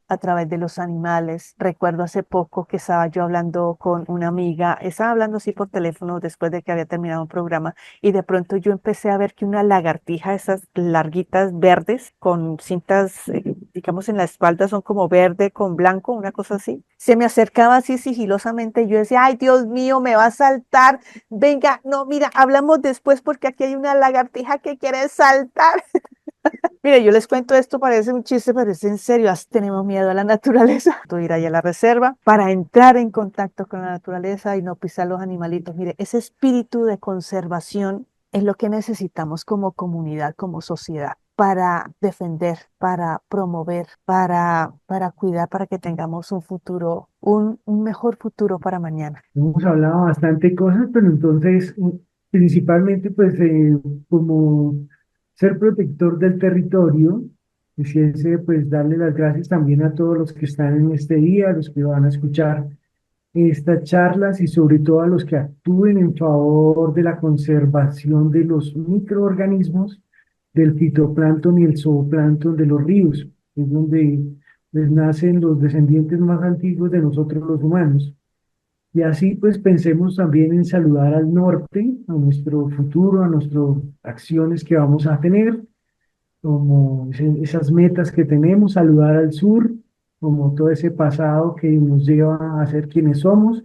a través de los animales. Recuerdo hace poco que estaba yo hablando con una amiga, estaba hablando así por teléfono después de que había terminado un programa y de pronto yo empecé a ver que una lagartija, esas larguitas verdes con cintas, digamos en la espalda, son como verde con blanco, una cosa así, se me acercaba así sigilosamente y yo decía, ay Dios mío, me va a saltar, venga, no, mira, hablamos después porque aquí hay una lagartija que quiere saltar. Mire, yo les cuento esto, parece un chiste, pero es en serio, tenemos miedo a la naturaleza. Ir allá a la reserva para entrar en contacto con la naturaleza y no pisar los animalitos. Mire, ese espíritu de conservación es lo que necesitamos como comunidad, como sociedad, para defender, para promover, para cuidar, para que tengamos un futuro, un mejor futuro para mañana. Hemos hablado bastante cosas, pero entonces, principalmente, pues, como ser protector del territorio, quisiese, pues, darle las gracias también a todos los que están en este día, a los que van a escuchar estas charlas y sobre todo a los que actúen en favor de la conservación de los microorganismos, del fitoplancton y el zooplancton de los ríos, es donde pues, nacen los descendientes más antiguos de nosotros los humanos. Y así pues pensemos también en saludar al norte, a nuestro futuro, a nuestras acciones que vamos a tener, como esas metas que tenemos, saludar al sur, como todo ese pasado que nos lleva a ser quienes somos,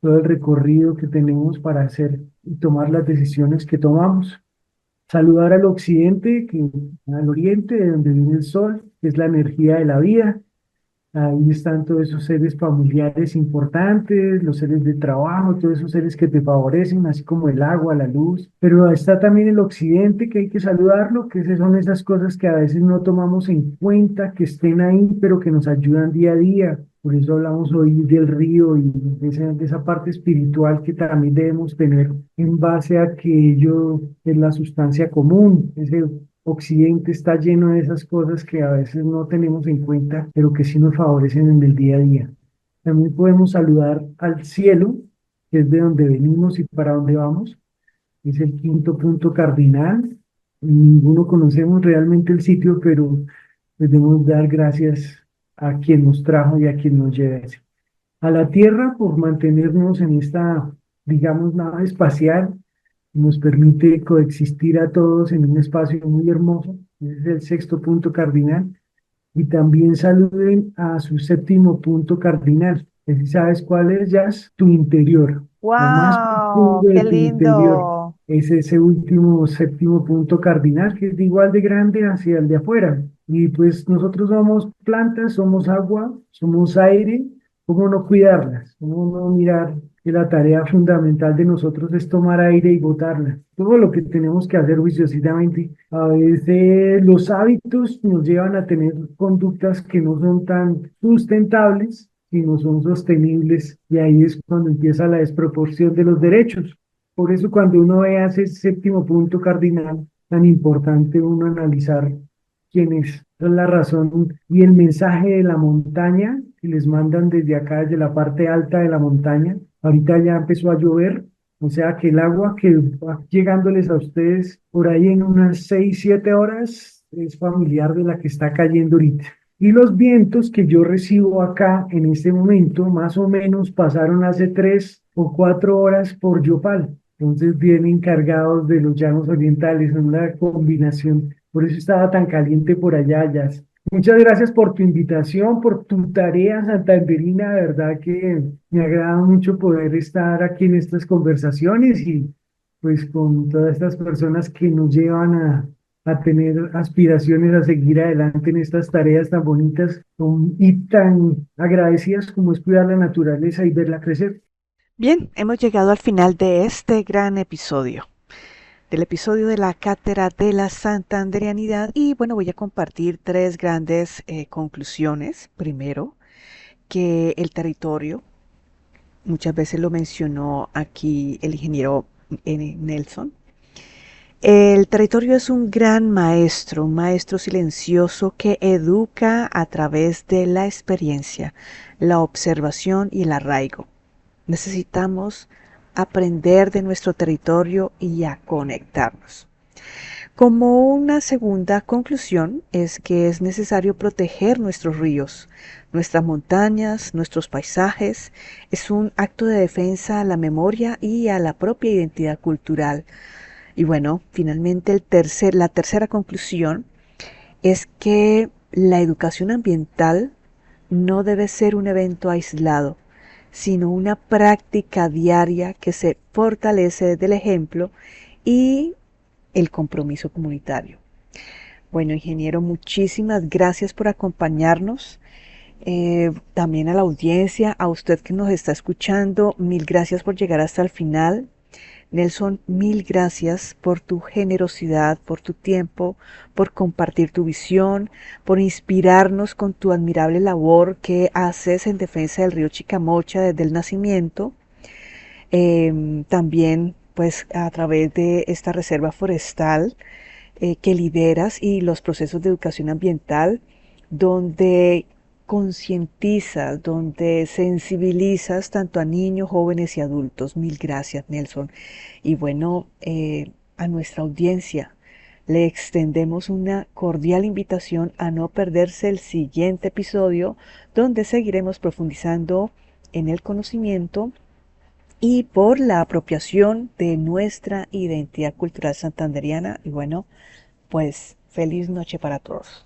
todo el recorrido que tenemos para hacer y tomar las decisiones que tomamos. Saludar al occidente, al oriente, de donde viene el sol, que es la energía de la vida. Ahí están todos esos seres familiares importantes, los seres de trabajo, todos esos seres que te favorecen, así como el agua, la luz. Pero está también el occidente, que hay que saludarlo, que esas son esas cosas que a veces no tomamos en cuenta, que estén ahí, pero que nos ayudan día a día. Por eso hablamos hoy del río y de esa parte espiritual que también debemos tener en base a que ello es la sustancia común, ese occidente está lleno de esas cosas que a veces no tenemos en cuenta, pero que sí nos favorecen en el día a día. También podemos saludar al cielo, que es de donde venimos y para dónde vamos. Es el quinto punto cardinal. Ninguno conocemos realmente el sitio, pero debemos dar gracias a quien nos trajo y a quien nos lleva a la Tierra por mantenernos en esta, digamos, nave espacial. Nos permite coexistir a todos en un espacio muy hermoso. Ese es el sexto punto cardinal. Y también saluden a su séptimo punto cardinal. ¿Si sabes cuál es, Jazz? Tu interior, lo más ¡Wow! profundo de ¡Qué tu interior. lindo! Es ese último séptimo punto cardinal que es de igual de grande hacia el de afuera. Y pues nosotros somos plantas, somos agua, somos aire. ¿Cómo no cuidarlas? ¿Cómo no mirar que la tarea fundamental de nosotros es tomar aire y botarla? Todo lo que tenemos que hacer juiciosamente. A veces los hábitos nos llevan a tener conductas que no son tan sustentables y no son sostenibles, y ahí es cuando empieza la desproporción de los derechos. Por eso cuando uno ve ese séptimo punto cardinal, tan importante uno analizar quién es. Esa es la razón y el mensaje de la montaña que les mandan desde acá, desde la parte alta de la montaña. Ahorita ya empezó a llover, o sea que el agua que va llegándoles a ustedes por ahí en unas 6, 7 horas es familiar de la que está cayendo ahorita. Y los vientos que yo recibo acá en este momento, más o menos pasaron hace 3 o 4 horas por Yopal. Entonces vienen cargados de los llanos orientales, en una combinación. Por eso estaba tan caliente por allá, Jazz. Muchas gracias por tu invitación, por tu tarea santanderina. De verdad que me agrada mucho poder estar aquí en estas conversaciones y pues con todas estas personas que nos llevan a tener aspiraciones a seguir adelante en estas tareas tan bonitas y tan agradecidas como es cuidar la naturaleza y verla crecer. Bien, hemos llegado al final de este gran episodio, del episodio de la Cátedra de la Santanderianidad. Y bueno, voy a compartir tres grandes conclusiones. Primero, que el territorio, muchas veces lo mencionó aquí el ingeniero Nelson, el territorio es un maestro silencioso que educa a través de la experiencia, la observación y el arraigo. Necesitamos aprender de nuestro territorio y a conectarnos. Como una segunda conclusión es que es necesario proteger nuestros ríos, nuestras montañas, nuestros paisajes. Es un acto de defensa a la memoria y a la propia identidad cultural. Y bueno, finalmente la tercera conclusión es que la educación ambiental no debe ser un evento aislado, sino una práctica diaria que se fortalece desde el ejemplo y el compromiso comunitario. Bueno, ingeniero, muchísimas gracias por acompañarnos. También a la audiencia, a usted que nos está escuchando, mil gracias por llegar hasta el final. Nelson, mil gracias por tu generosidad, por tu tiempo, por compartir tu visión, por inspirarnos con tu admirable labor que haces en defensa del río Chicamocha desde el nacimiento. También pues a través de esta reserva forestal que lideras y los procesos de educación ambiental donde concientizas, donde sensibilizas tanto a niños, jóvenes y adultos. Mil gracias, Nelson. Y bueno, a nuestra audiencia le extendemos una cordial invitación a no perderse el siguiente episodio donde seguiremos profundizando en el conocimiento y por la apropiación de nuestra identidad cultural santanderiana. Y bueno, pues feliz noche para todos.